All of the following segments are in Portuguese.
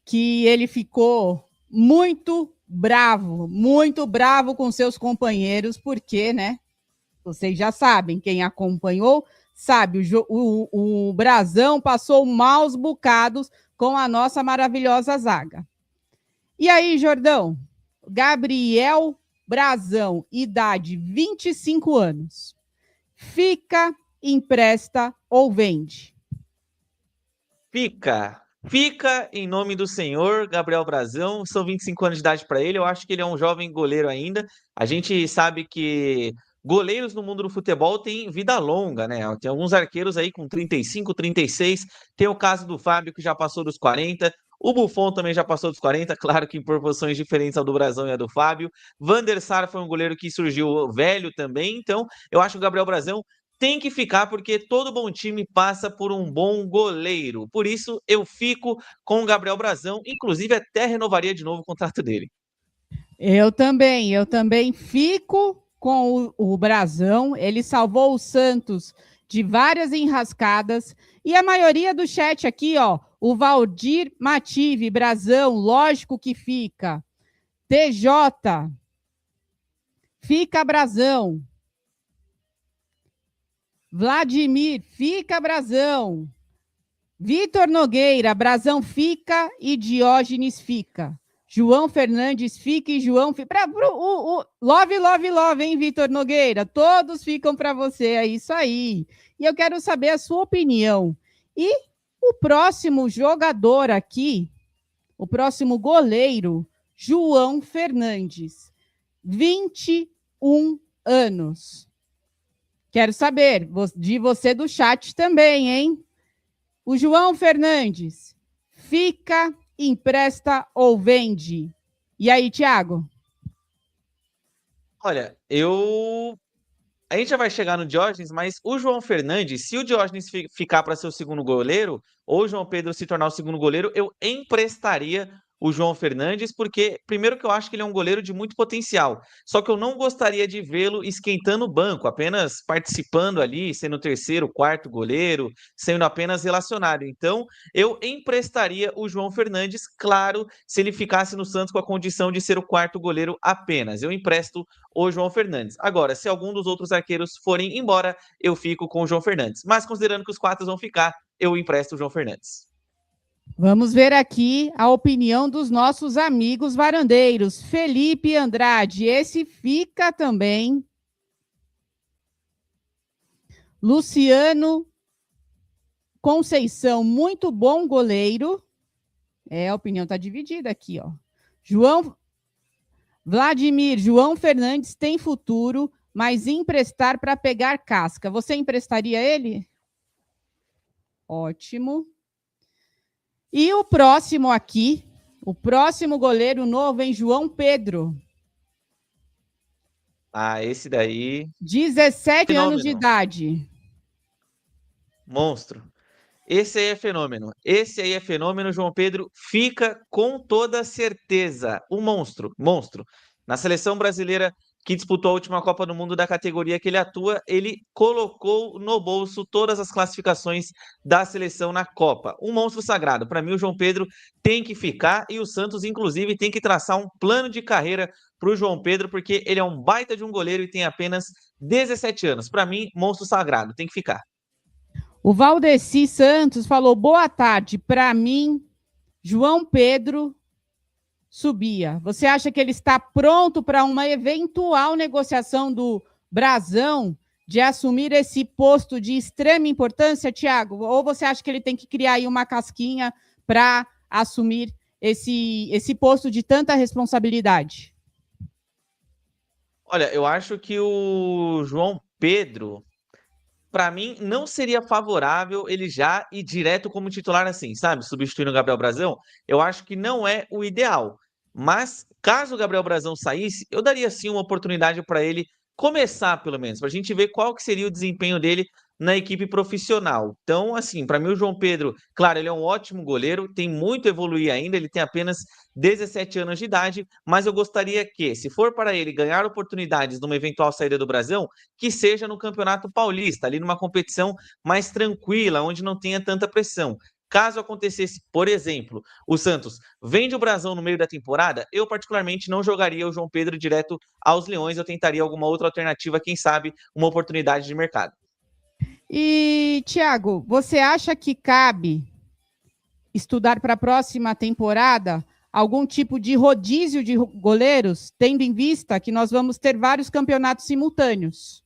que ele ficou muito bravo com seus companheiros, porque, né? Vocês já sabem, quem acompanhou sabe, o Brasão passou maus bocados com a nossa maravilhosa zaga. E aí, Jordão? Gabriel Brasão, idade 25 anos. Fica, empresta ou vende? Fica em nome do senhor, Gabriel Brasão. São 25 anos de idade para ele. Eu acho que ele é um jovem goleiro ainda. A gente sabe que goleiros no mundo do futebol têm vida longa, né? Tem alguns arqueiros aí com 35, 36. Tem o caso do Fábio, que já passou dos 40. O Buffon também já passou dos 40, claro que em proporções diferentes ao do Brasão e a do Fábio. Van der Sar foi um goleiro que surgiu velho também. Então, eu acho que o Gabriel Brasão tem que ficar, porque todo bom time passa por um bom goleiro. Por isso, eu fico com o Gabriel Brasão. Inclusive, até renovaria de novo o contrato dele. Eu também fico com o Brasão. Ele salvou o Santos de várias enrascadas. E a maioria do chat aqui, ó, o Valdir Mative, Brasão, lógico que fica. TJ, fica Brasão. Vladimir, fica Brasão. Vitor Nogueira, Brasão fica e Diógenes fica. João Fernandes fica e João fica. Love, hein, Vitor Nogueira? Todos ficam para você, é isso aí. E eu quero saber a sua opinião. E o próximo jogador aqui, o próximo goleiro, João Fernandes, 21 anos. Quero saber de você do chat também, hein? O João Fernandes, fica, empresta ou vende? E aí, Thiago? Olha, a gente já vai chegar no Diógenes, mas o João Fernandes, se o Diógenes ficar para ser o segundo goleiro, ou o João Pedro se tornar o segundo goleiro, eu emprestaria o João Fernandes, porque, primeiro que eu acho que ele é um goleiro de muito potencial, só que eu não gostaria de vê-lo esquentando o banco, apenas participando ali, sendo o terceiro, quarto goleiro, sendo apenas relacionado. Então, eu emprestaria o João Fernandes, claro, se ele ficasse no Santos com a condição de ser o quarto goleiro apenas. Eu empresto o João Fernandes. Agora, se algum dos outros arqueiros forem embora, eu fico com o João Fernandes. Mas considerando que os quatro vão ficar, eu empresto o João Fernandes. Vamos ver aqui a opinião dos nossos amigos varandeiros. Felipe Andrade, esse fica também. Luciano Conceição, muito bom goleiro. A opinião está dividida aqui, ó. João Fernandes tem futuro, mas emprestar para pegar casca. Você emprestaria ele? Ótimo. E o próximo aqui, o próximo goleiro novo, hein? João Pedro. Esse daí... 17 anos de idade. Monstro. Esse aí é fenômeno. João Pedro fica com toda certeza. Um monstro. Na seleção brasileira que disputou a última Copa do Mundo da categoria que ele atua, ele colocou no bolso todas as classificações da seleção na Copa. Um monstro sagrado. Para mim, o João Pedro tem que ficar e o Santos, inclusive, tem que traçar um plano de carreira para o João Pedro, porque ele é um baita de um goleiro e tem apenas 17 anos. Para mim, monstro sagrado. Tem que ficar. O Valdeci Santos falou, boa tarde, para mim, João Pedro subia. Você acha que ele está pronto para uma eventual negociação do Brasão de assumir esse posto de extrema importância, Thiago? Ou você acha que ele tem que criar aí uma casquinha para assumir esse posto de tanta responsabilidade? Olha, eu acho que o João Pedro, para mim, não seria favorável ele já ir direto como titular assim, sabe? Substituindo o Gabriel Brasão. Eu acho que não é o ideal. Mas, caso o Gabriel Brasão saísse, eu daria sim uma oportunidade para ele começar, pelo menos, para a gente ver qual que seria o desempenho dele na equipe profissional. Então, assim, para mim o João Pedro, claro, ele é um ótimo goleiro, tem muito a evoluir ainda, ele tem apenas 17 anos de idade, mas eu gostaria que, se for para ele ganhar oportunidades numa eventual saída do Brasão, que seja no Campeonato Paulista, ali numa competição mais tranquila, onde não tenha tanta pressão. Caso acontecesse, por exemplo, o Santos vende o Brasão no meio da temporada, eu particularmente não jogaria o João Pedro direto aos Leões, eu tentaria alguma outra alternativa, quem sabe uma oportunidade de mercado. E, Thiago, você acha que cabe estudar para a próxima temporada algum tipo de rodízio de goleiros, tendo em vista que nós vamos ter vários campeonatos simultâneos?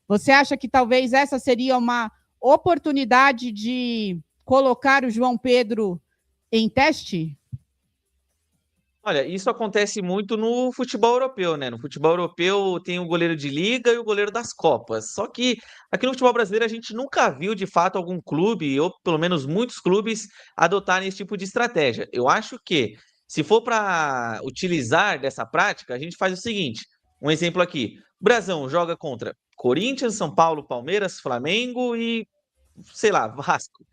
Você acha que talvez essa seria uma oportunidade de colocar o João Pedro em teste? Olha, isso acontece muito no futebol europeu, né? No futebol europeu tem o goleiro de liga e o goleiro das Copas. Só que aqui no futebol brasileiro a gente nunca viu de fato algum clube, ou pelo menos muitos clubes, adotarem esse tipo de estratégia. Eu acho que se for para utilizar dessa prática, a gente faz o seguinte: um exemplo aqui. O Brasão joga contra Corinthians, São Paulo, Palmeiras, Flamengo e, sei lá, Vasco.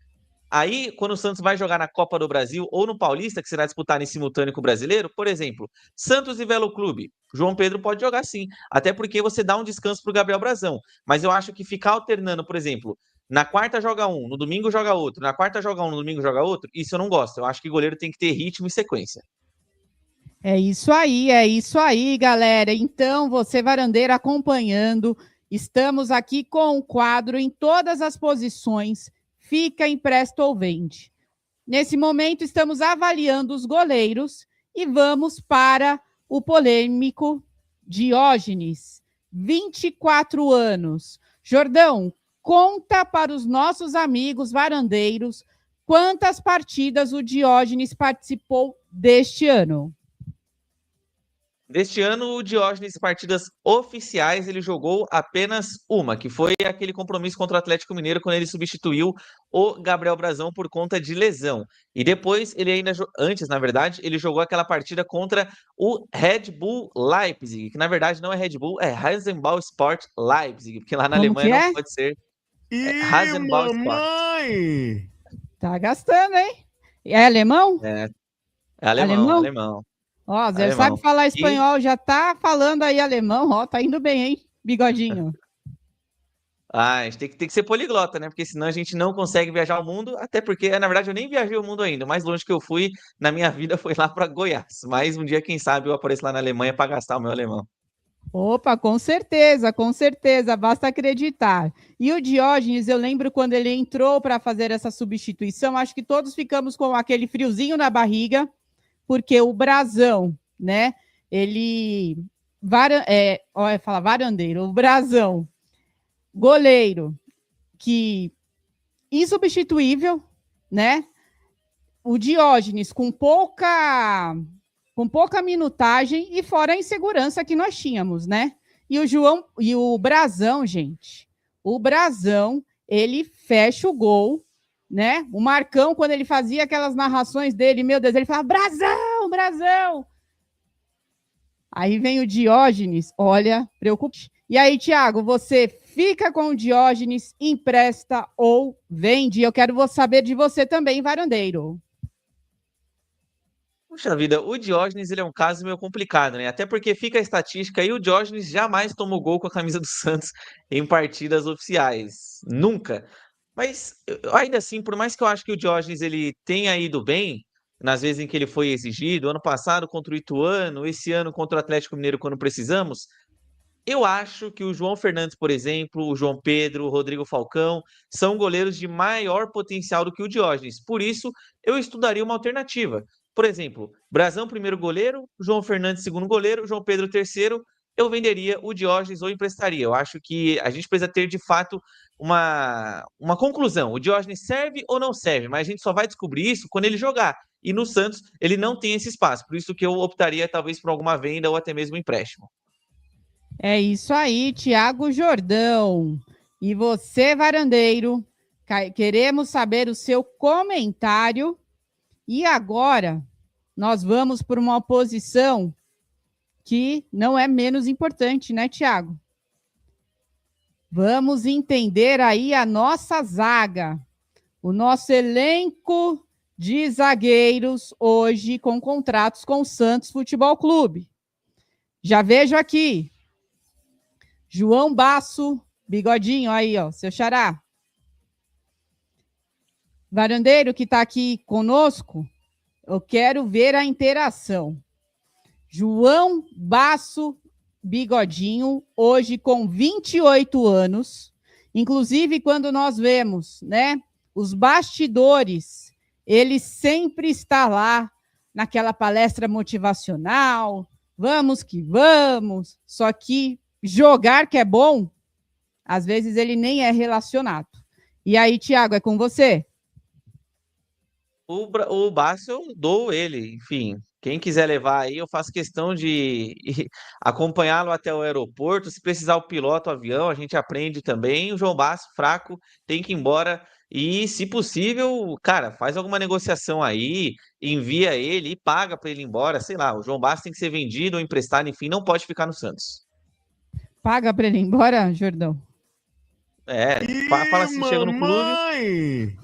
Aí, quando o Santos vai jogar na Copa do Brasil ou no Paulista, que será disputado em simultâneo com o Brasileiro, por exemplo, Santos e Velo Clube, João Pedro pode jogar sim, até porque você dá um descanso para o Gabriel Brazão. Mas eu acho que ficar alternando, por exemplo, na quarta joga um, no domingo joga outro, na quarta joga um, no domingo joga outro, isso eu não gosto. Eu acho que goleiro tem que ter ritmo e sequência. É isso aí, galera. Então, você, varandeiro, acompanhando, estamos aqui com o quadro em todas as posições, fica, empresta ou vende. Nesse momento, estamos avaliando os goleiros e vamos para o polêmico Diógenes, 24 anos. Jordão, conta para os nossos amigos varandeiros quantas partidas o Diógenes participou deste ano. Deste ano, o Diógenes, partidas oficiais, ele jogou apenas uma, que foi aquele compromisso contra o Atlético Mineiro, quando ele substituiu o Gabriel Brazão por conta de lesão. E depois, ele ainda, antes, na verdade, ele jogou aquela partida contra o Red Bull Leipzig, que na verdade não é Red Bull, é Rasenball Sport Leipzig, porque lá na Como Alemanha que não é? pode ser. Ih, Rasenball Sport. mamãe! Tá gastando, hein? É alemão? É, é alemão, Alemão? alemão, Ó, Zé sabe alemão. falar E espanhol, já tá falando aí alemão, ó, tá indo bem, hein? Bigodinho. a gente tem que ser poliglota, né? Porque senão a gente não consegue viajar o mundo, até porque, na verdade, eu nem viajei o mundo ainda. O mais longe que eu fui na minha vida foi lá para Goiás. Mas um dia, quem sabe, eu apareço lá na Alemanha para gastar o meu alemão. Opa, com certeza, basta acreditar. E o Diógenes, eu lembro quando ele entrou para fazer essa substituição, acho que todos ficamos com aquele friozinho na barriga, porque o Brazão, né? Ele. Fala varandeiro, o Brazão, goleiro, que insubstituível, né? O Diógenes com pouca minutagem e fora a insegurança que nós tínhamos, né? E o Brazão, gente, o Brazão, ele fecha o gol, né? O Marcão, quando ele fazia aquelas narrações dele, meu Deus, ele falava, Brazão, Brazão! Aí vem o Diógenes, olha, preocupante. E aí, Thiago, você fica com o Diógenes, empresta ou vende? Eu quero saber de você também, varandeiro. Puxa vida, o Diógenes ele é um caso meio complicado, né? Até porque fica a estatística aí, o Diógenes jamais tomou gol com a camisa do Santos em partidas oficiais. Nunca. Mas ainda assim, por mais que eu acho que o Diógenes ele tenha ido bem nas vezes em que ele foi exigido, ano passado contra o Ituano, esse ano contra o Atlético Mineiro quando precisamos, eu acho que o João Fernandes, por exemplo, o João Pedro, o Rodrigo Falcão, são goleiros de maior potencial do que o Diógenes. Por isso, eu estudaria uma alternativa. Por exemplo, Brazão, primeiro goleiro, João Fernandes, segundo goleiro, João Pedro, terceiro. Eu venderia o Diógenes ou emprestaria. Eu acho que a gente precisa ter, de fato, uma conclusão. O Diógenes serve ou não serve? Mas a gente só vai descobrir isso quando ele jogar. E no Santos, ele não tem esse espaço. Por isso que eu optaria, talvez, por alguma venda ou até mesmo empréstimo. É isso aí, Thiago Jordão. E você, varandeiro, queremos saber o seu comentário. E agora, nós vamos para uma posição que não é menos importante, né, Thiago? Vamos entender aí a nossa zaga, o nosso elenco de zagueiros hoje com contratos com o Santos Futebol Clube. Já vejo aqui, João Basso, bigodinho aí, ó, seu xará. Varandeiro que está aqui conosco, eu quero ver a interação. João Basso Bigodinho, hoje com 28 anos. Inclusive, quando nós vemos, né, os bastidores, ele sempre está lá naquela palestra motivacional, vamos que vamos, só que jogar que é bom, às vezes ele nem é relacionado. E aí, Thiago, é com você? O Basso eu dou ele, enfim. Quem quiser levar aí, eu faço questão de acompanhá-lo até o aeroporto. Se precisar o piloto, o avião, a gente aprende também. O João Basso, fraco, tem que ir embora. E, se possível, cara, faz alguma negociação aí, envia ele e paga para ele ir embora. Sei lá, o João Basso tem que ser vendido ou emprestado, enfim, não pode ficar no Santos. Paga para ele ir embora, Jordão? Fala assim, chega no clube. Mamãe!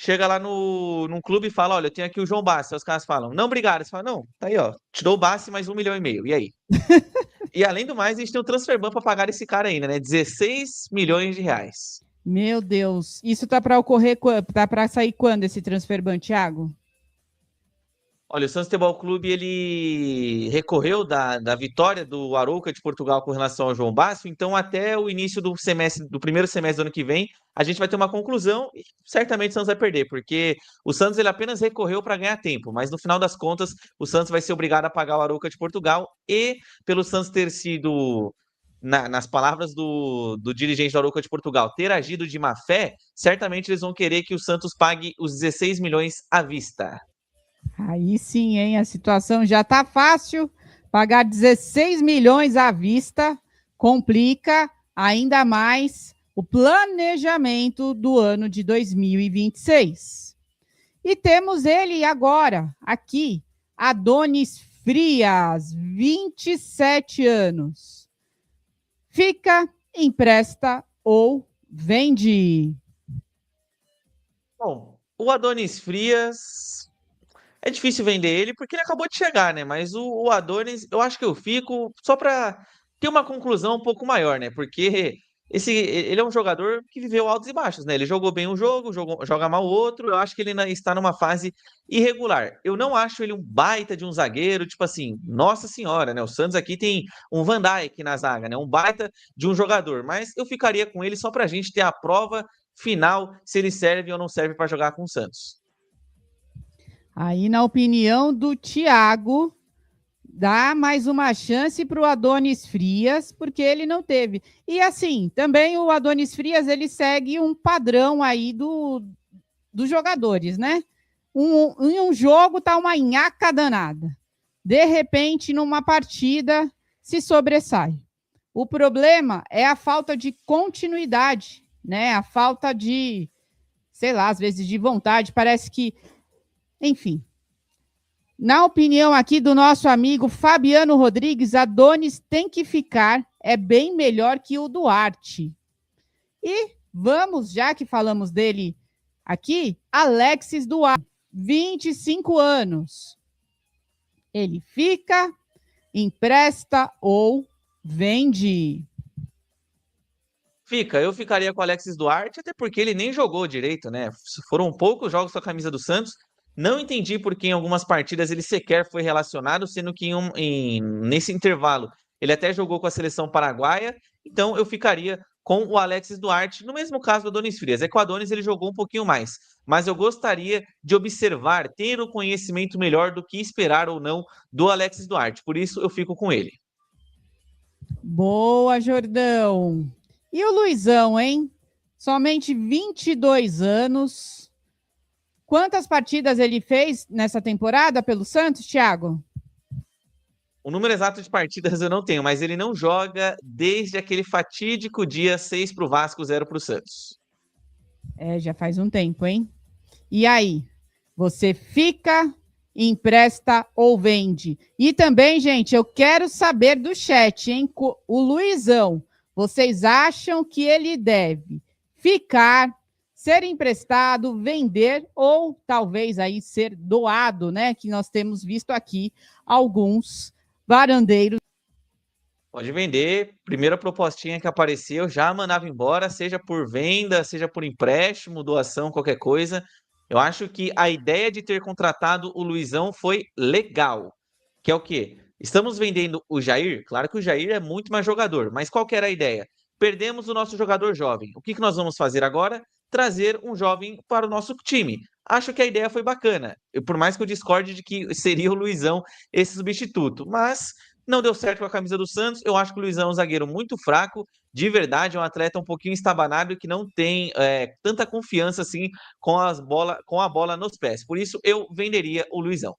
Chega lá num clube e fala, olha, eu tenho aqui o João Bassi. Aí os caras falam, não, obrigado. Você fala, não, tá aí, ó. Te dou o Bassi mais 1,5 milhão. E aí? E além do mais, a gente tem o Transferban para pagar esse cara ainda, né? 16 milhões de reais. Meu Deus. Isso tá para ocorrer, tá para sair quando esse Transferban, Thiago? Olha, o Santos Futebol Clube, ele recorreu da vitória do Arouca de Portugal com relação ao João Basso, então até o início do primeiro semestre do ano que vem, a gente vai ter uma conclusão e certamente o Santos vai perder, porque o Santos ele apenas recorreu para ganhar tempo, mas no final das contas, o Santos vai ser obrigado a pagar o Arouca de Portugal e pelo Santos ter sido, nas palavras do dirigente do Arouca de Portugal, ter agido de má fé, certamente eles vão querer que o Santos pague os 16 milhões à vista. Aí sim, hein? A situação já tá fácil. Pagar 16 milhões à vista complica ainda mais o planejamento do ano de 2026. E temos ele agora, aqui, Adonis Frias, 27 anos. Fica, empresta ou vende? Bom, o Adonis Frias é difícil vender ele porque ele acabou de chegar, né? Mas o Adonis, eu acho que eu fico só para ter uma conclusão um pouco maior, né? Porque ele é um jogador que viveu altos e baixos, né? Ele jogou bem um jogo, joga mal o outro. Eu acho que ele ainda está numa fase irregular. Eu não acho ele um baita de um zagueiro, tipo assim, nossa senhora, né? O Santos aqui tem um Van Dijk na zaga, né? Um baita de um jogador. Mas eu ficaria com ele só pra gente ter a prova final se ele serve ou não serve para jogar com o Santos. Aí, na opinião do Thiago, dá mais uma chance para o Adonis Frias, porque ele não teve. E assim, também o Adonis Frias, ele segue um padrão aí dos jogadores, né? Em um jogo tá uma nhaca danada. De repente, numa partida, se sobressai. O problema é a falta de continuidade, né? A falta de, sei lá, às vezes de vontade. Parece que, enfim. Na opinião aqui do nosso amigo Fabiano Rodrigues, Adonis tem que ficar, é bem melhor que o Duarte. E vamos, já que falamos dele aqui, Alexis Duarte, 25 anos. Ele fica, empresta ou vende? Eu ficaria com o Alexis Duarte, até porque ele nem jogou direito, né? Foram poucos jogos com a camisa do Santos. Não entendi por que em algumas partidas ele sequer foi relacionado, sendo que nesse intervalo ele até jogou com a seleção paraguaia. Então eu ficaria com o Alexis Duarte, no mesmo caso do Adonis Frias. É que o Adonis ele jogou um pouquinho mais, mas eu gostaria de observar, ter o conhecimento melhor do que esperar ou não do Alexis Duarte. Por isso eu fico com ele. Boa, Jordão. E o Luizão, hein? Somente 22 anos. Quantas partidas ele fez nessa temporada pelo Santos, Thiago? O número exato de partidas eu não tenho, mas ele não joga desde aquele fatídico dia 6 para o Vasco, 0 para o Santos. Já faz um tempo, hein? E aí? Você fica, empresta ou vende? E também, gente, eu quero saber do chat, hein? O Luizão, vocês acham que ele deve ficar, ser emprestado, vender ou talvez aí ser doado, né? Que nós temos visto aqui alguns varandeiros Pode vender. Primeira propostinha que apareceu, já mandava embora, seja por venda, seja por empréstimo, doação, qualquer coisa. Eu acho que a ideia de ter contratado o Luizão foi legal. Que é o quê? Estamos vendendo o Jair? Claro que o Jair é muito mais jogador, mas qual que era a ideia? Perdemos o nosso jogador jovem. O que que nós vamos fazer agora? Trazer um jovem para o nosso time. Acho que a ideia foi bacana. Por mais que eu discorde de que seria o Luizão esse substituto, mas não deu certo com a camisa do Santos. Eu acho que o Luizão é um zagueiro muito fraco, de verdade, é um atleta um pouquinho estabanado e que não tem tanta confiança assim com a bola nos pés. Por isso, eu venderia o Luizão.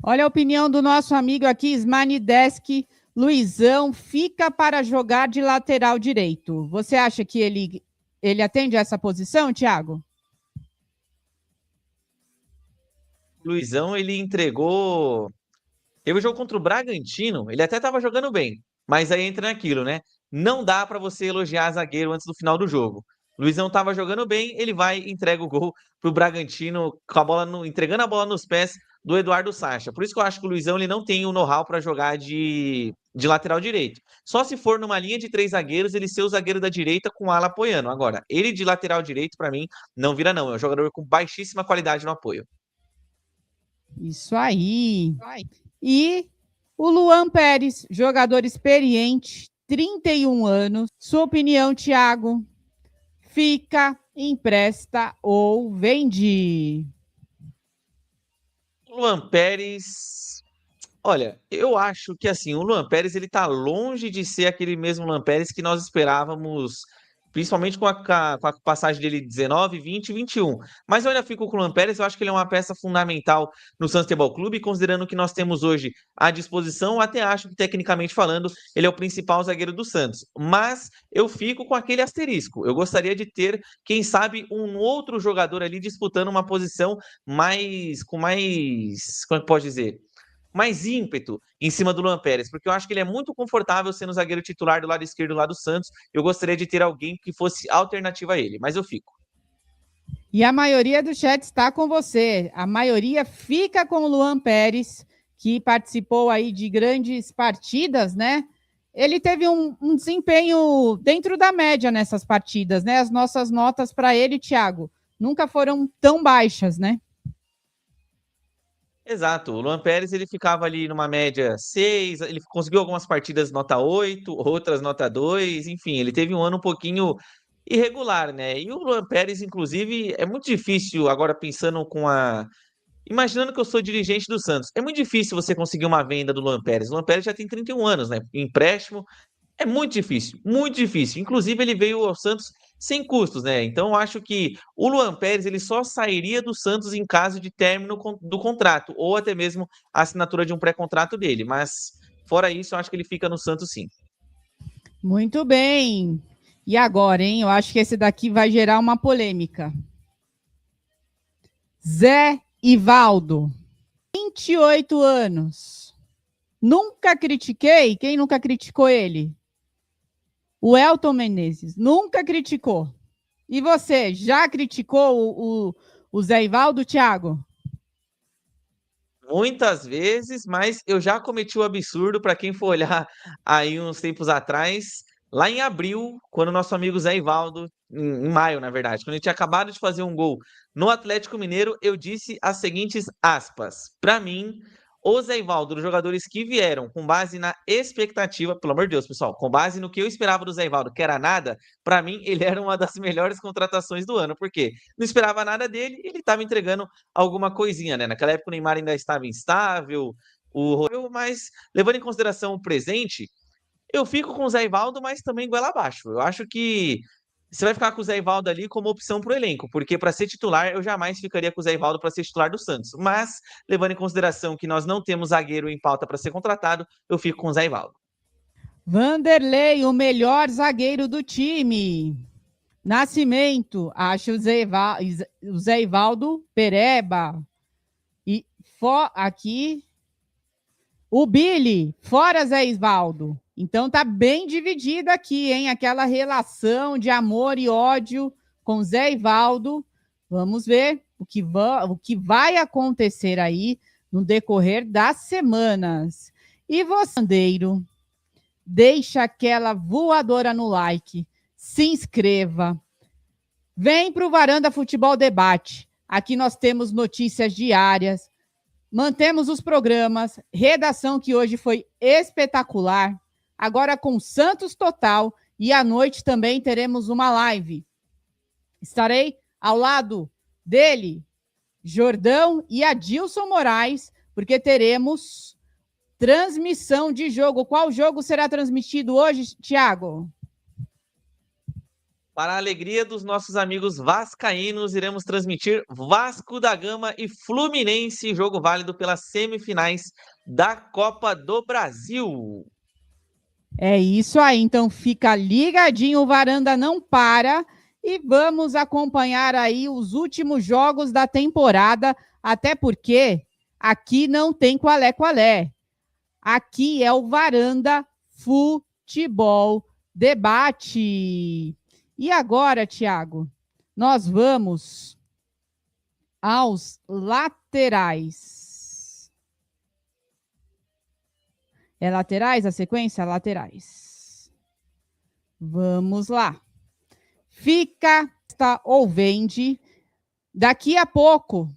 Olha a opinião do nosso amigo aqui, Smanidesk. Luizão fica para jogar de lateral direito. Você acha que ele atende a essa posição, Thiago? O Luizão, ele entregou. Teve o jogo contra o Bragantino, ele até estava jogando bem, mas aí entra naquilo, né? Não dá para você elogiar zagueiro antes do final do jogo. O Luizão estava jogando bem, ele vai e entrega o gol pro Bragantino com a bola entregando a bola nos pés do Eduardo Sacha. Por isso que eu acho que o Luizão ele não tem o know-how para jogar de lateral direito. Só se for numa linha de 3 zagueiros, ele ser o zagueiro da direita com o ala apoiando. Agora, ele de lateral direito, para mim, não vira não. É um jogador com baixíssima qualidade no apoio. Isso aí. E o Luan Pérez, jogador experiente, 31 anos. Sua opinião, Thiago? Fica, empresta ou vende? Luan Pérez. Olha, eu acho que assim, o Luan Pérez ele tá longe de ser aquele mesmo Luan Pérez que nós esperávamos, principalmente com a passagem dele de 19, 20 e 21. Mas eu ainda fico com o Luan Pérez, eu acho que ele é uma peça fundamental no Santos Futebol Clube, considerando que nós temos hoje à disposição, eu até acho que tecnicamente falando, ele é o principal zagueiro do Santos. Mas eu fico com aquele asterisco. Eu gostaria de ter, quem sabe, um outro jogador ali disputando uma posição com mais, como é que pode dizer? Mais ímpeto em cima do Luan Pérez, porque eu acho que ele é muito confortável sendo zagueiro titular do lado esquerdo lá do Santos. Eu gostaria de ter alguém que fosse alternativa a ele, mas eu fico. E a maioria do chat está com você. A maioria fica com o Luan Pérez, que participou aí de grandes partidas, né? Ele teve um desempenho dentro da média nessas partidas, né? As nossas notas para ele, Thiago, nunca foram tão baixas, né? Exato, o Luan Pérez ele ficava ali numa média 6, ele conseguiu algumas partidas nota 8, outras nota 2, enfim, ele teve um ano um pouquinho irregular, né? E o Luan Pérez, inclusive, é muito difícil agora pensando imaginando que eu sou dirigente do Santos, é muito difícil você conseguir uma venda do Luan Pérez. O Luan Pérez já tem 31 anos, né? Empréstimo, é muito difícil, muito difícil. Inclusive, ele veio ao Santos sem custos, né? Então, eu acho que o Luan Pérez ele só sairia do Santos em caso de término do contrato, ou até mesmo a assinatura de um pré-contrato dele. Mas, fora isso, eu acho que ele fica no Santos sim. Muito bem. E agora, hein? Eu acho que esse daqui vai gerar uma polêmica. Zé Ivaldo, 28 anos. Nunca critiquei. Quem nunca criticou ele? O Elton Menezes. Nunca criticou. E você, já criticou o Zé Ivaldo, Thiago? Muitas vezes, mas eu já cometi o absurdo, para quem for olhar aí uns tempos atrás, lá em abril, quando o nosso amigo Zé Ivaldo, em maio, na verdade, quando ele tinha acabado de fazer um gol no Atlético Mineiro, eu disse as seguintes aspas. Para mim, o Zé Ivaldo, os jogadores que vieram com base na expectativa, pelo amor de Deus, pessoal, com base no que eu esperava do Zé Ivaldo, que era nada, para mim ele era uma das melhores contratações do ano, porque não esperava nada dele, ele estava entregando alguma coisinha, né? Naquela época o Neymar ainda estava instável, mas levando em consideração o presente, eu fico com o Zé Ivaldo, mas também goela abaixo. Eu acho que você vai ficar com o Zé Ivaldo ali como opção para o elenco, porque para ser titular eu jamais ficaria com o Zé Ivaldo para ser titular do Santos. Mas, levando em consideração que nós não temos zagueiro em pauta para ser contratado, eu fico com o Zé Ivaldo. Vanderlei, o melhor zagueiro do time. Nascimento, acho o Zé Ivaldo Pereba. E aqui, o Billy, fora Zé Ivaldo. Então tá bem dividido aqui, hein? Aquela relação de amor e ódio com Zé Ivaldo. Vamos ver o que vai acontecer aí no decorrer das semanas. E você, Bandeiro, deixa aquela voadora no like, se inscreva. Vem para o Varanda Futebol Debate. Aqui nós temos notícias diárias, mantemos os programas, redação que hoje foi espetacular, agora com Santos Total, e à noite também teremos uma live. Estarei ao lado dele, Jordão e Adilson Moraes, porque teremos transmissão de jogo. Qual jogo será transmitido hoje, Thiago? Para a alegria dos nossos amigos vascaínos, iremos transmitir Vasco da Gama e Fluminense, jogo válido pelas semifinais da Copa do Brasil. É isso aí, então fica ligadinho, o Varanda não para, e vamos acompanhar aí os últimos jogos da temporada, até porque aqui não tem qual é. Aqui é o Varanda Futebol Debate. E agora, Thiago, nós vamos aos laterais. É laterais a sequência? Laterais. Vamos lá. Fica ou vende. Daqui a pouco,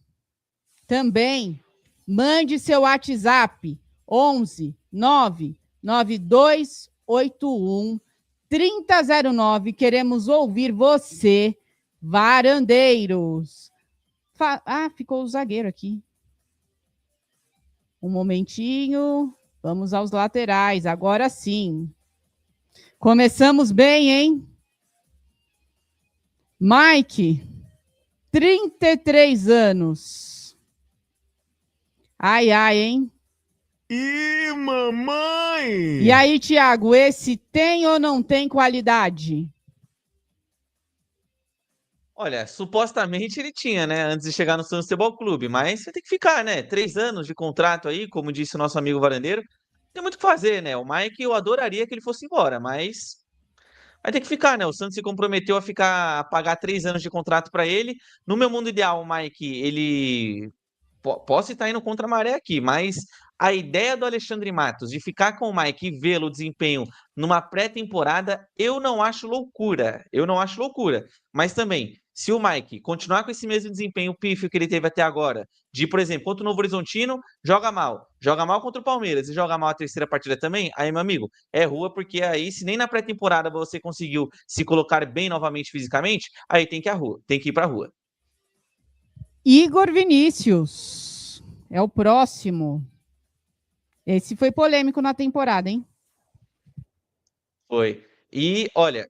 também, mande seu WhatsApp 11 99281 3009. Queremos ouvir você, varandeiros. Ficou o zagueiro aqui. Um momentinho. Vamos aos laterais. Agora sim. Começamos bem, hein? Mike, 33 anos. Ai, hein? Ih, mamãe! E aí, Thiago, esse tem ou não tem qualidade? Olha, supostamente ele tinha, né? Antes de chegar no Santos Futebol Clube, mas você tem que ficar, né? 3 anos de contrato aí, como disse o nosso amigo varandeiro. Tem muito o que fazer, né? O Mike, eu adoraria que ele fosse embora, mas vai ter que ficar, né? O Santos se comprometeu a pagar 3 anos de contrato para ele. No meu mundo ideal, o Mike, ele posso estar indo contra a maré aqui, mas a ideia do Alexandre Matos de ficar com o Mike e vê-lo desempenho numa pré-temporada, eu não acho loucura. Eu não acho loucura. Mas também, se o Mike continuar com esse mesmo desempenho pífio que ele teve até agora, de, por exemplo, contra o Novo Horizontino, joga mal contra o Palmeiras e joga mal a terceira partida também, aí, meu amigo, é rua, porque aí, se nem na pré-temporada você conseguiu se colocar bem novamente fisicamente, aí tem que ir pra rua. Igor Vinícius é o próximo. Esse foi polêmico na temporada, hein? Foi. E, olha,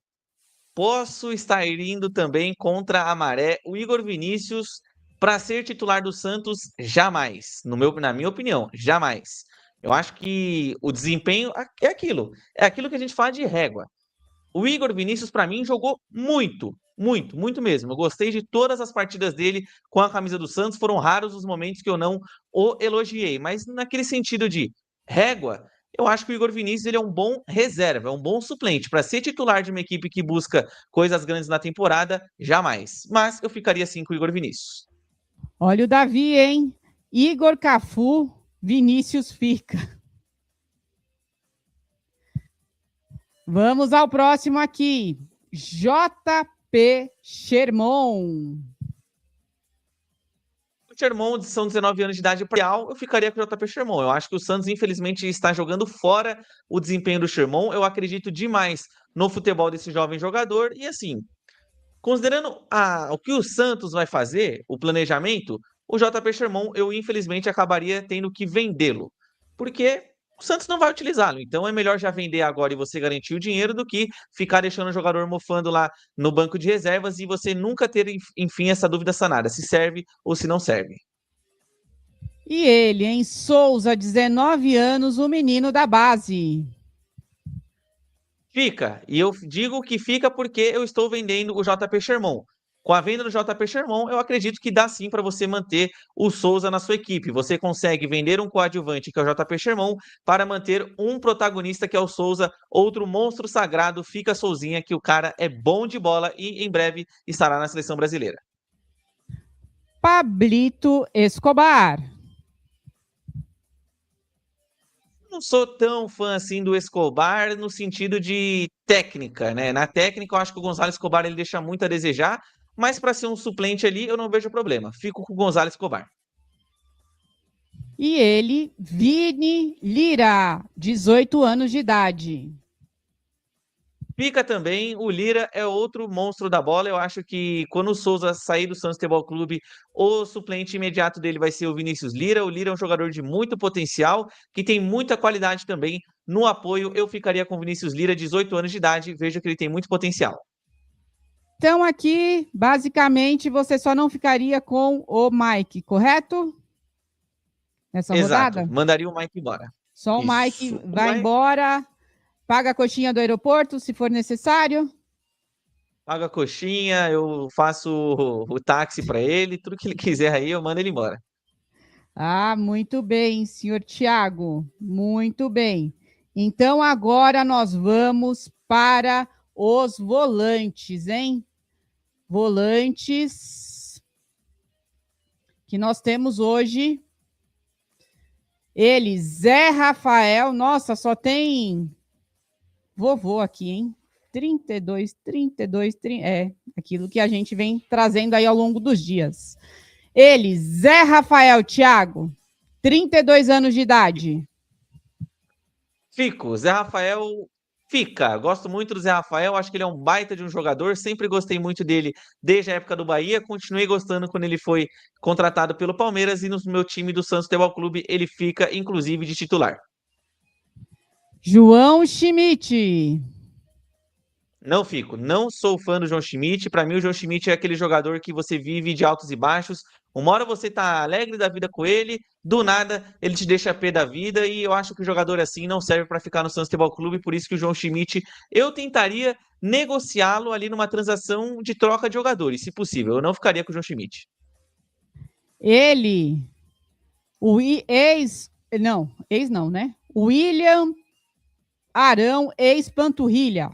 posso estar indo também contra a maré. O Igor Vinícius, para ser titular do Santos, jamais. Na minha opinião, jamais. Eu acho que o desempenho é aquilo. É aquilo que a gente fala de régua. O Igor Vinícius, para mim, jogou muito, muito, muito mesmo. Eu gostei de todas as partidas dele com a camisa do Santos. Foram raros os momentos que eu não o elogiei. Mas naquele sentido de régua, eu acho que o Igor Vinícius ele é um bom reserva, é um bom suplente. Para ser titular de uma equipe que busca coisas grandes na temporada, jamais. Mas eu ficaria assim com o Igor Vinícius. Olha o Davi, hein? Igor Cafu, Vinícius fica. Vamos ao próximo aqui. JP Sherman. O Sherman, são 19 anos de idade real, eu ficaria com o JP Sherman. Eu acho que o Santos, infelizmente, está jogando fora o desempenho do Sherman. Eu acredito demais no futebol desse jovem jogador. E assim, considerando o que o Santos vai fazer, o planejamento, o JP Sherman, eu infelizmente acabaria tendo que vendê-lo. Porque o Santos não vai utilizá-lo. Então é melhor já vender agora e você garantir o dinheiro do que ficar deixando o jogador mofando lá no banco de reservas e você nunca ter, enfim, essa dúvida sanada, se serve ou se não serve. E ele, em Souza, 19 anos, o menino da base. Fica. E eu digo que fica porque eu estou vendendo o JP Sherman. Com a venda do JP Sherman, eu acredito que dá sim para você manter o Souza na sua equipe. Você consegue vender um coadjuvante, que é o JP Sherman, para manter um protagonista, que é o Souza, outro monstro sagrado, fica Souzinha, que o cara é bom de bola e em breve estará na seleção brasileira. Pablito Escobar. Não sou tão fã assim do Escobar no sentido de técnica, né? Na técnica, eu acho que o Gonzalo Escobar ele deixa muito a desejar, mas para ser um suplente ali, eu não vejo problema. Fico com o Gonzalo Escobar. E ele, Vini Lira, 18 anos de idade. Fica também, o Lira é outro monstro da bola. Eu acho que quando o Souza sair do Santos Futebol Clube, o suplente imediato dele vai ser o Vinícius Lira. O Lira é um jogador de muito potencial, que tem muita qualidade também no apoio. Eu ficaria com o Vinícius Lira, 18 anos de idade. Vejo que ele tem muito potencial. Então, aqui, basicamente, você só não ficaria com o Mike, correto? Nessa Exato, rodada? mandaria o Mike embora. Só o Mike Isso. vai embora, paga a coxinha do aeroporto, se for necessário. Paga a coxinha, eu faço o táxi para ele, tudo que ele quiser aí, eu mando ele embora. Ah, muito bem, senhor Tiago, muito bem. Então, agora nós vamos para os volantes, hein? Volantes que nós temos hoje. Ele, Zé Rafael, nossa, só tem vovô aqui, hein? 32, 32, 30, aquilo que a gente vem trazendo aí ao longo dos dias. Ele, Zé Rafael Thiago, 32 anos de idade. Fico, Zé Rafael fica. Gosto muito do Zé Rafael, acho que ele é um baita de um jogador, sempre gostei muito dele desde a época do Bahia, continuei gostando quando ele foi contratado pelo Palmeiras e no meu time do Santos Futebol Clube ele fica, inclusive, de titular. João Schmidt. Não fico, não sou fã do João Schmidt. Para mim, o João Schmidt é aquele jogador que você vive de altos e baixos. Uma hora você tá alegre da vida com ele, do nada ele te deixa pé da vida. E eu acho que o jogador assim não serve para ficar no Santos Futebol Clube. Por isso que o João Schmidt, eu tentaria negociá-lo ali numa transação de troca de jogadores, se possível. Eu não ficaria com o João Schmidt. Ele, o ex não, né? William Arão, ex-Panturrilha.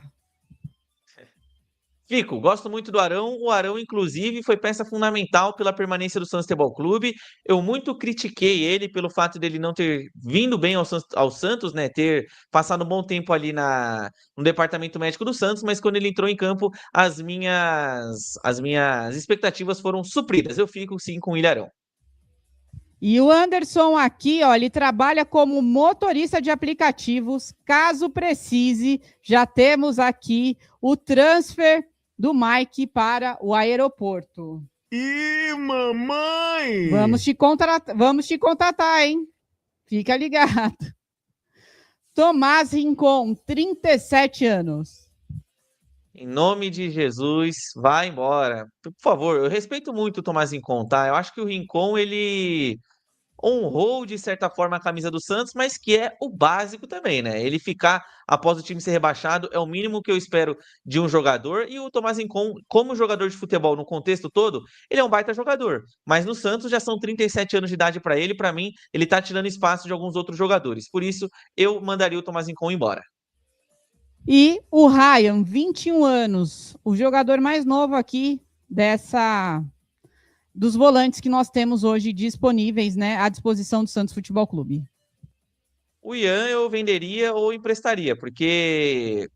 Fico, gosto muito do Arão. O Arão, inclusive, foi peça fundamental pela permanência do Santos Futebol Clube. Eu muito critiquei ele pelo fato dele não ter vindo bem ao Santos, né? Ter passado um bom tempo ali no departamento médico do Santos, mas quando ele entrou em campo, as minhas expectativas foram supridas. Eu fico sim com o Ilharão. E o Anderson aqui, ó, ele trabalha como motorista de aplicativos. Caso precise, já temos aqui o transfer do Mike para o aeroporto. Ih, mamãe! Vamos te contratar, hein? Fica ligado. Tomás Rincon, 37 anos. Em nome de Jesus, vá embora. Por favor, eu respeito muito o Tomás Rincon, tá? Eu acho que o Rincon, ele honrou de certa forma a camisa do Santos, mas que é o básico também, né? Ele ficar após o time ser rebaixado é o mínimo que eu espero de um jogador. E o Tomás Rincon, como jogador de futebol no contexto todo, ele é um baita jogador. Mas no Santos já são 37 anos de idade para ele. Para mim, ele tá tirando espaço de alguns outros jogadores. Por isso, eu mandaria o Tomás Rincon embora. E o Ryan, 21 anos, o jogador mais novo aqui dos volantes que nós temos hoje disponíveis, né, à disposição do Santos Futebol Clube. O Ian eu venderia ou emprestaria, porque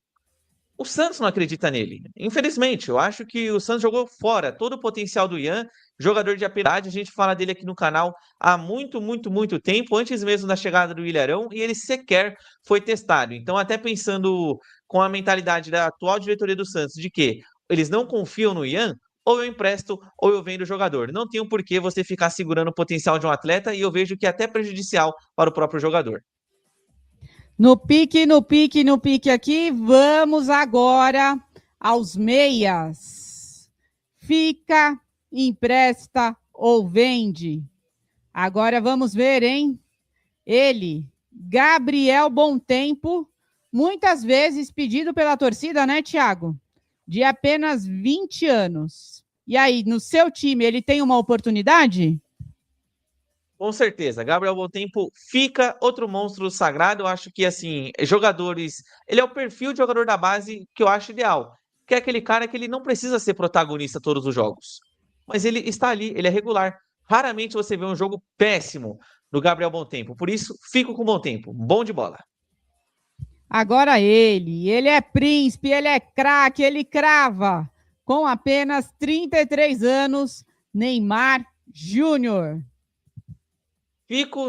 o Santos não acredita nele. Infelizmente, eu acho que o Santos jogou fora todo o potencial do Ian, jogador de apelidade. A gente fala dele aqui no canal há muito, muito, muito tempo, antes mesmo da chegada do Ilharão, e ele sequer foi testado. Então, até pensando com a mentalidade da atual diretoria do Santos, de que eles não confiam no Ian, ou eu empresto ou eu vendo o jogador. Não tem um porquê você ficar segurando o potencial de um atleta, e eu vejo que é até prejudicial para o próprio jogador. No pique aqui, vamos agora aos meias. Fica, empresta ou vende? Agora vamos ver, hein? Ele, Gabriel Bontempo, muitas vezes pedido pela torcida, né, Thiago? De apenas 20 anos. E aí, no seu time, ele tem uma oportunidade? Com certeza, Gabriel Bontempo fica outro monstro sagrado. Eu acho que, assim, jogadores. Ele é o perfil de jogador da base que eu acho ideal. Que é aquele cara que ele não precisa ser protagonista todos os jogos. Mas ele está ali, ele é regular. Raramente você vê um jogo péssimo. no Gabriel Bom Tempo. Por isso, fico com Bom Tempo. Bom de bola. Agora ele é príncipe, ele é craque, ele crava. Com apenas 33 anos, Neymar Júnior.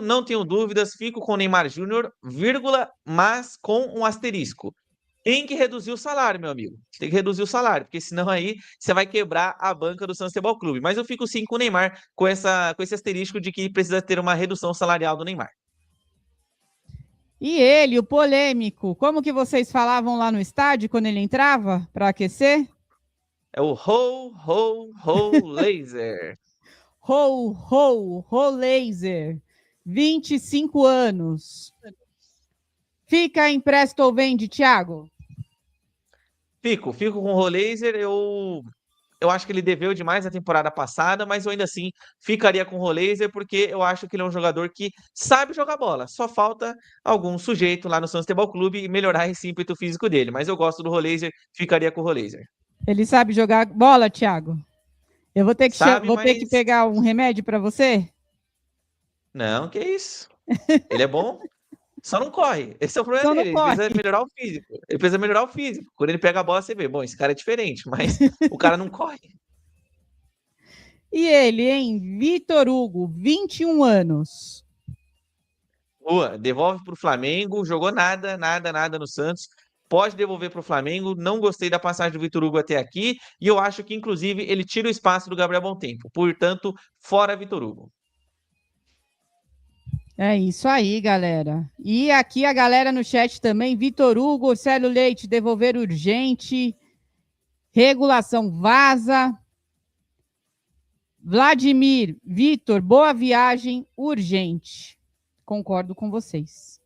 Não tenho dúvidas, fico com o Neymar Júnior, vírgula, mas com um asterisco. Tem que reduzir o salário, meu amigo. Tem que reduzir o salário, porque senão aí você vai quebrar a banca do Santos Futebol Clube. Mas eu fico sim com o Neymar, com esse asterisco de que precisa ter uma redução salarial do Neymar. E ele, o polêmico, como que vocês falavam lá no estádio quando ele entrava para aquecer? É o Ho Laser. Ho Laser. 25 anos. Fica, empresta ou vende, Thiago? Fico com o Rolaser. Eu acho que ele deveu demais a temporada passada, mas eu ainda assim ficaria com o Rolaser, porque eu acho que ele é um jogador que sabe jogar bola. Só falta algum sujeito lá no Santos Futebol Clube e melhorar esse ímpeto físico dele. Mas eu gosto do Rolaser, ficaria com o Rolaser. Ele sabe jogar bola, Thiago? Eu vou ter que, ter que mas... pegar um remédio para você? Não, que isso. Ele é bom, só não corre. Esse é o problema Só não dele. Ele corre. precisa melhorar o físico. Ele precisa melhorar o físico. Quando ele pega a bola, você vê, bom, esse cara é diferente, mas o cara não corre. E ele, hein? Vitor Hugo, 21 anos. Rua, devolve pro Flamengo, jogou nada no Santos. Pode devolver pro Flamengo. Não gostei da passagem do Vitor Hugo até aqui. E eu acho que, inclusive, ele tira o espaço do Gabriel Bom Tempo. Portanto, fora Vitor Hugo. É isso aí, galera. E aqui a galera no chat também. Vitor Hugo, Célio Leite, devolver urgente. Regulação vaza. Vladimir, Vitor, boa viagem, urgente. Concordo com vocês.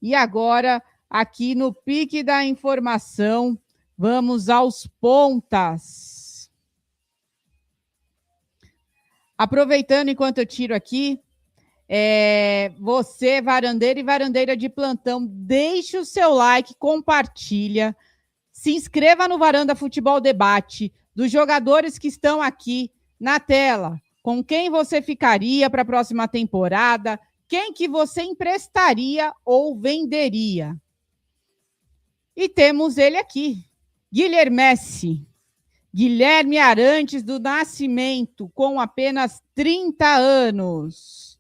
E agora, aqui no Pique da Informação, vamos aos pontas. Aproveitando enquanto eu tiro aqui, você, varandeiro e varandeira de plantão, deixe o seu like, compartilha, se inscreva no Varanda Futebol Debate, dos jogadores que estão aqui na tela. Com quem você ficaria para a próxima temporada? Quem que você emprestaria ou venderia? E temos ele aqui, Guilherme Arantes do Nascimento, com apenas 30 anos.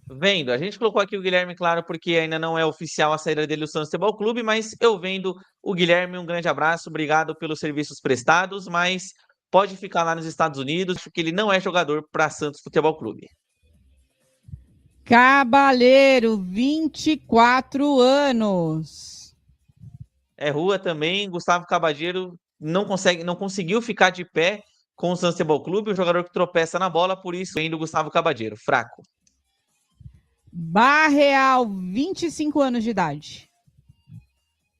Vendo, a gente colocou aqui o Guilherme, claro, porque ainda não é oficial a saída dele do Santos Futebol Clube, mas eu vendo o Guilherme, um grande abraço, obrigado pelos serviços prestados, mas pode ficar lá nos Estados Unidos, porque ele não é jogador para Santos Futebol Clube. Cabaleiro, 24 anos. É rua também, Gustavo Cabageiro não conseguiu ficar de pé com o Santos Futebol Clube, um jogador que tropeça na bola, por isso vendo o Gustavo Cabageiro, fraco. Barreal, 25 anos de idade.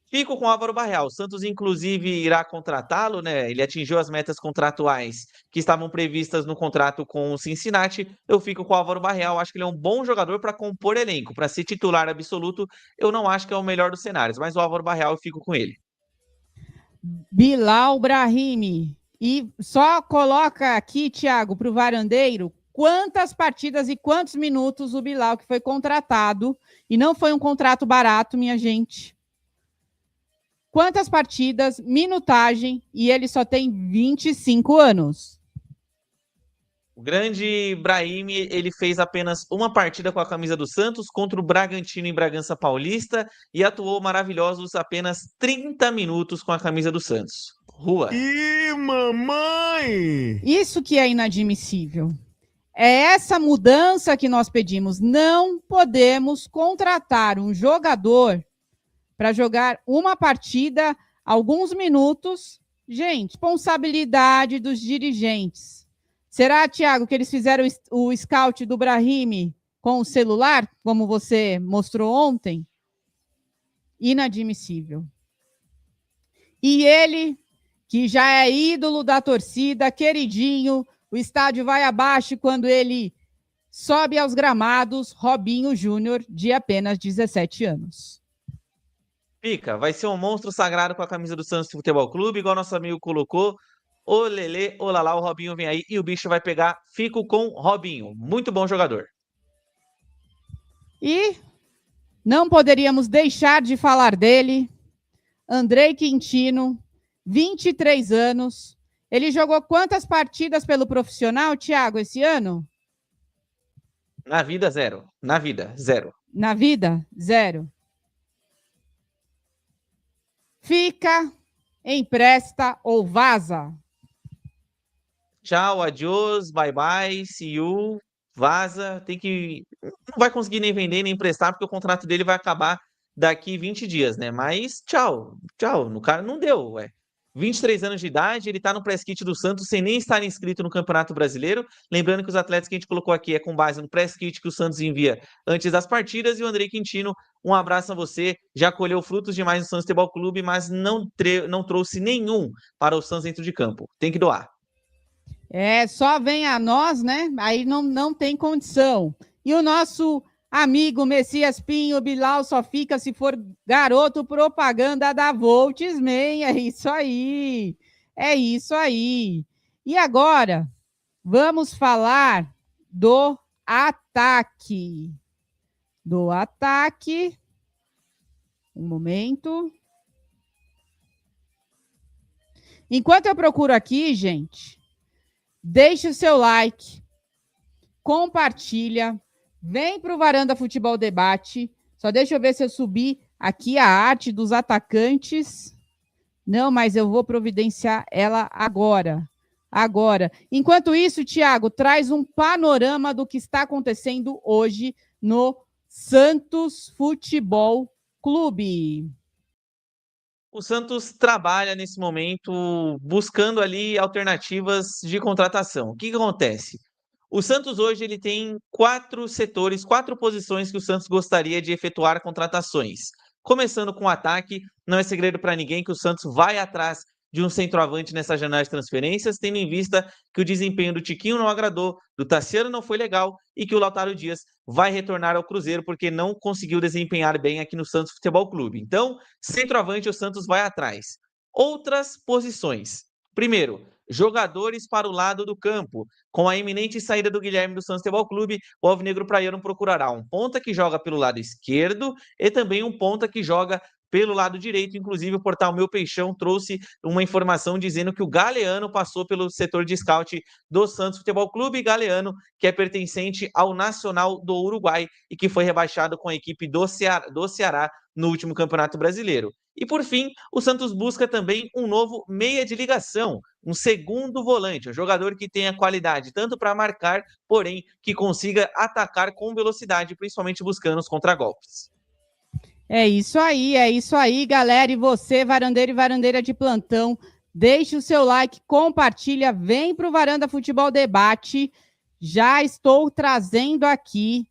Fico com o Álvaro Barreal. O Santos, inclusive, irá contratá-lo, né? Ele atingiu as metas contratuais que estavam previstas no contrato com o Cincinnati. Eu fico com o Álvaro Barreal. Acho que ele é um bom jogador para compor elenco. Para ser titular absoluto, eu não acho que é o melhor dos cenários, mas o Álvaro Barreal eu fico com ele. Bilal Brahimi. E só coloca aqui, Thiago, para o varandeiro, quantas partidas e quantos minutos o Bilal, que foi contratado, e não foi um contrato barato, minha gente. Quantas partidas, minutagem, e ele só tem 25 anos. O grande Brahimi, ele fez apenas uma partida com a camisa do Santos contra o Bragantino em Bragança Paulista e atuou maravilhosos apenas 30 minutos com a camisa do Santos. Rua. Ih, mamãe! Isso que é inadmissível. É essa mudança que nós pedimos. Não podemos contratar um jogador para jogar uma partida, alguns minutos. Gente, responsabilidade dos dirigentes. Será, Thiago, que eles fizeram o scout do Brahimi com o celular, como você mostrou ontem? Inadmissível. E ele, que já é ídolo da torcida, queridinho, o estádio vai abaixo quando ele sobe aos gramados, Robinho Júnior, de apenas 17 anos. Vai ser um monstro sagrado com a camisa do Santos Futebol Clube, igual nosso amigo colocou. Ô Lelê, ô Lalá, o Robinho vem aí e o bicho vai pegar. Fico com Robinho. Muito bom jogador. E não poderíamos deixar de falar dele, Andrei Quintino, 23 anos. Ele jogou quantas partidas pelo profissional, Thiago, esse ano? Na vida, zero. Na vida, zero. Na vida, zero. Fica, empresta ou vaza? Tchau, adiós, bye bye, see you, vaza. Não vai conseguir nem vender nem emprestar, porque o contrato dele vai acabar daqui 20 dias, né? Mas tchau, tchau. No cara não deu, ué. 23 anos de idade, ele tá no press kit do Santos sem nem estar inscrito no Campeonato Brasileiro. Lembrando que os atletas que a gente colocou aqui é com base no press kit que o Santos envia antes das partidas. E o Andrei Quintino, um abraço a você. Já colheu frutos demais no Santos Futebol Clube, mas não trouxe nenhum para o Santos dentro de campo. Tem que doar. Só vem a nós, né? Aí não tem condição. E o nosso amigo Messias Pinho, Bilal só fica se for garoto propaganda da Voltsman. É isso aí. É isso aí. E agora, vamos falar do ataque. Do ataque. Um momento. Enquanto eu procuro aqui, gente, deixe o seu like, compartilha, vem para o Varanda Futebol Debate. Só deixa eu ver se eu subir aqui a arte dos atacantes. Não, mas eu vou providenciar ela agora. Agora. Enquanto isso, Thiago, traz um panorama do que está acontecendo hoje no Santos Futebol Clube. O Santos trabalha nesse momento buscando ali alternativas de contratação. O que acontece? O Santos hoje ele tem 4 setores, 4 posições que o Santos gostaria de efetuar contratações. Começando com o ataque, não é segredo para ninguém que o Santos vai atrás de um centroavante nessa janela de transferências, tendo em vista que o desempenho do Tiquinho não agradou, do Tassiano não foi legal e que o Lautaro Dias vai retornar ao Cruzeiro porque não conseguiu desempenhar bem aqui no Santos Futebol Clube. Então, centroavante, o Santos vai atrás. Outras posições. Primeiro, jogadores para o lado do campo. Com a iminente saída do Guilherme do Santos Futebol Clube, o Alvinegro Praiano procurará um ponta que joga pelo lado esquerdo e também um ponta que joga pelo lado direito. Inclusive, o portal Meu Peixão trouxe uma informação dizendo que o Galeano passou pelo setor de scout do Santos Futebol Clube. Galeano, que é pertencente ao Nacional do Uruguai e que foi rebaixado com a equipe do Ceará no último Campeonato Brasileiro. E por fim, o Santos busca também um novo meia de ligação, um segundo volante, um jogador que tenha qualidade tanto para marcar, porém que consiga atacar com velocidade, principalmente buscando os contragolpes. É isso aí, galera. E você, varandeiro e varandeira de plantão, deixe o seu like, compartilha, vem para o Varanda Futebol Debate. Já estou trazendo aqui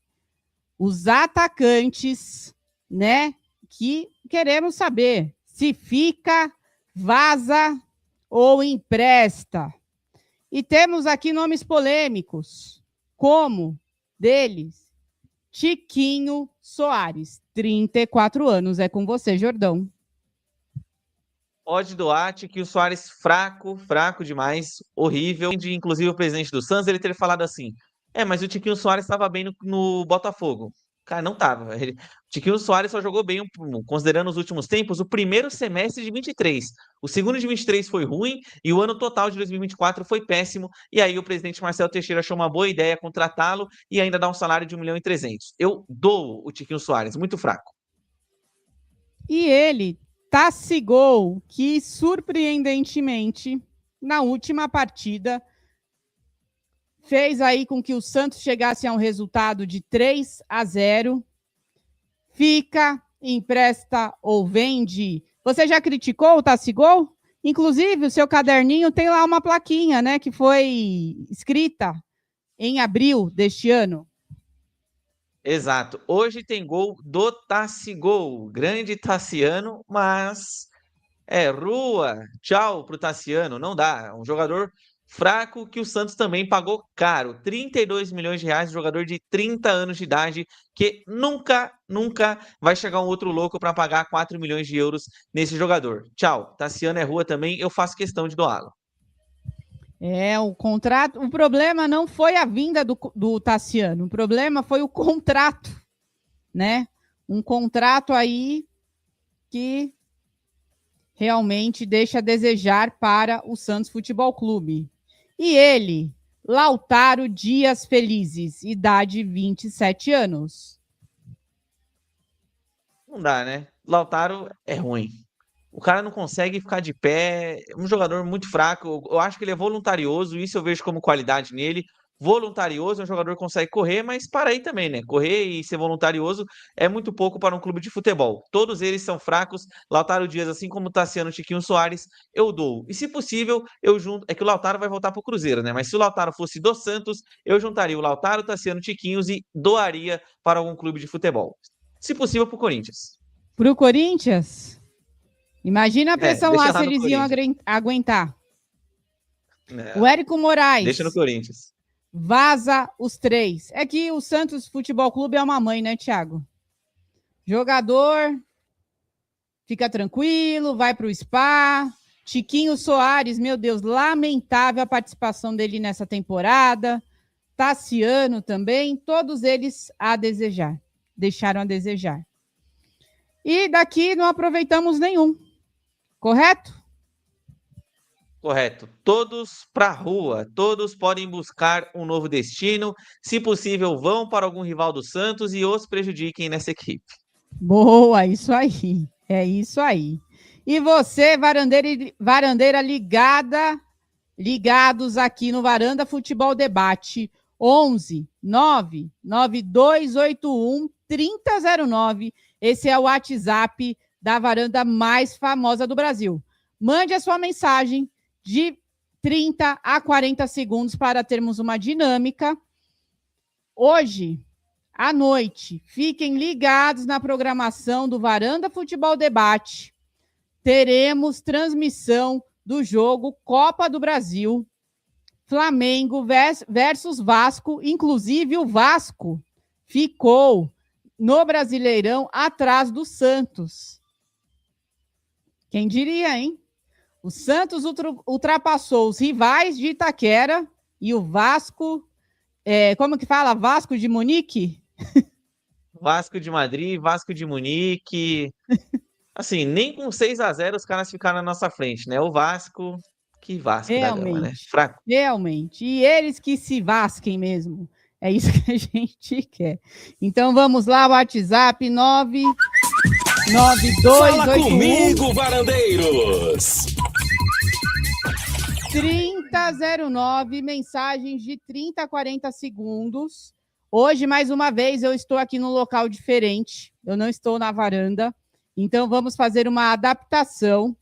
os atacantes, né? Que queremos saber se fica, vaza ou empresta. E temos aqui nomes polêmicos, como deles, Tiquinho Soares, 34 anos. É com você, Jordão. Pode doar, Tiquinho Soares fraco demais, horrível. Inclusive o presidente do Santos, ele ter falado assim, mas o Tiquinho Soares estava bem no Botafogo. Cara, não tava. Tiquinho Soares só jogou bem, considerando os últimos tempos, o primeiro semestre de 23. O segundo de 23 foi ruim e o ano total de 2024 foi péssimo. E aí o presidente Marcelo Teixeira achou uma boa ideia contratá-lo e ainda dar um salário de 1.300.000. Eu dou o Tiquinho Soares, muito fraco. E ele, Tassigol, que surpreendentemente, na última partida, fez aí com que o Santos chegasse a um resultado de 3-0. Fica, empresta ou vende? Você já criticou o Tassigol? Inclusive, o seu caderninho tem lá uma plaquinha, né, que foi escrita em abril deste ano. Exato. Hoje tem gol do Tassigol, grande Tassiano, mas rua. Tchau pro Tassiano, não dá. É um jogador fraco que o Santos também pagou caro. 32 milhões de reais, jogador de 30 anos de idade, que nunca vai chegar um outro louco para pagar 4 milhões de euros nesse jogador. Tchau. Tassiano é rua também, eu faço questão de doá-lo. O contrato. O problema não foi a vinda do Tassiano, o problema foi o contrato, né? Um contrato aí que realmente deixa a desejar para o Santos Futebol Clube. E ele, Lautaro Dias Felizes, idade 27 anos. Não dá, né? Lautaro é ruim. O cara não consegue ficar de pé, é um jogador muito fraco. Eu acho que ele é voluntarioso, isso eu vejo como qualidade nele. Voluntarioso, é um jogador que consegue correr, mas para aí também, né? Correr e ser voluntarioso é muito pouco para um clube de futebol. Todos eles são fracos. Lautaro Dias, assim como o Tassiano, Tiquinho Soares, eu dou. E se possível, eu junto. É que o Lautaro vai voltar para o Cruzeiro, né? Mas se o Lautaro fosse do Santos, eu juntaria o Lautaro, Tassiano, Tiquinhos e doaria para algum clube de futebol. Se possível, para o Corinthians. Para o Corinthians? Imagina a pressão deixa lá lá se no eles iam Corinthians. aguentar. É, O Érico Moraes. deixa no Corinthians. Vaza os 3. É que o Santos Futebol Clube é uma mãe, né, Thiago? Jogador fica tranquilo, vai para o spa. Tiquinho Soares, meu Deus, lamentável a participação dele nessa temporada. Tassiano também, todos eles a desejar. Deixaram a desejar. E daqui não aproveitamos nenhum. Correto? Correto. Todos para a rua. Todos podem buscar um novo destino. Se possível, vão para algum rival do Santos e os prejudiquem nessa equipe. Boa, isso aí. É isso aí. E você, varandeira ligados aqui no Varanda Futebol Debate, 11 99281 3009. Esse é o WhatsApp da varanda mais famosa do Brasil. Mande a sua mensagem de 30 a 40 segundos para termos uma dinâmica. Hoje, à noite, fiquem ligados na programação do Varanda Futebol Debate. Teremos transmissão do jogo Copa do Brasil, Flamengo versus Vasco. Inclusive, o Vasco ficou no Brasileirão atrás do Santos. Quem diria, hein? O Santos ultrapassou os rivais de Itaquera e o Vasco, como que fala? Vasco de Munique? Vasco de Madrid, Vasco de Munique. Assim, nem com 6-0 os caras ficaram na nossa frente, né? O Vasco, que Vasco da Gama, né? Fraco. Realmente. E eles que se vasquem mesmo. É isso que a gente quer. Então vamos lá, WhatsApp 99281. Fala comigo, varandeiros! 3009, mensagens de 30 a 40 segundos. Hoje, mais uma vez, eu estou aqui num local diferente. Eu não estou na varanda. Então, vamos fazer uma adaptação.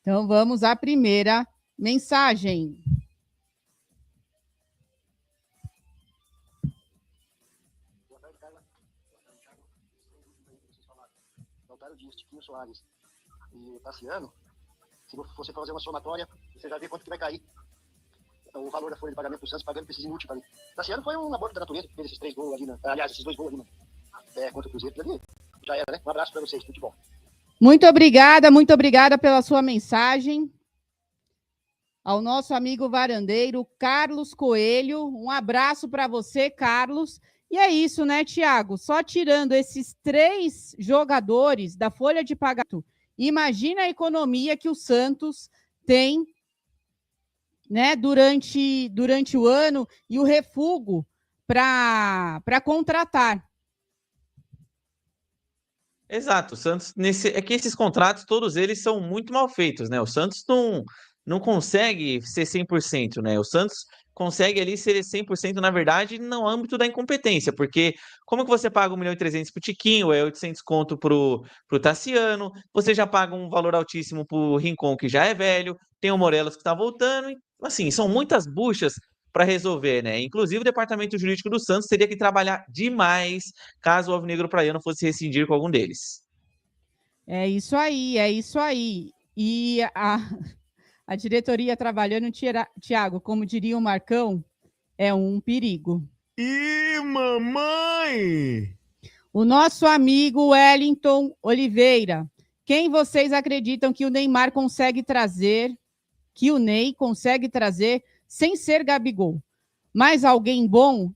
Então, vamos à primeira mensagem. Lautaro Dias, Tiquinho Soares e Tassiano, se você for fazer uma somatória, você já vê quanto que vai cair o valor da folha de pagamento do Santos pagando esses inúteis para mim. Tassiano foi um aborto da natureza, fez esses 3 gols ali, aliás, esses 2 gols ali, contra o Cruzeiro. Já era, né? Um abraço para vocês, tudo de bom. Muito obrigada pela sua mensagem. Ao nosso amigo varandeiro, Carlos Coelho, um abraço para você, Carlos. E é isso, né, Thiago? Só tirando esses 3 jogadores da folha de pagamento, imagina a economia que o Santos tem, né, durante o ano e o refúgio para contratar. Exato, o Santos, é que esses contratos, todos eles são muito mal feitos, né? O Santos não consegue ser 100%, né? O Santos consegue ali ser 100%, na verdade, no âmbito da incompetência, porque como que você paga 1.300.000 pro Tiquinho, 800 conto pro Tassiano, você já paga um valor altíssimo pro Rincon, que já é velho, tem o Morelos que tá voltando, e, assim, são muitas buchas para resolver, né? Inclusive, o departamento jurídico do Santos teria que trabalhar demais caso o Alvinegro Praiano fosse rescindir com algum deles. É isso aí. E a diretoria trabalhando, Thiago, como diria o Marcão, é um perigo. Ih, mamãe! O nosso amigo Wellington Oliveira. Quem vocês acreditam que o Neymar consegue trazer que o Ney consegue trazer sem ser Gabigol. Mas alguém bom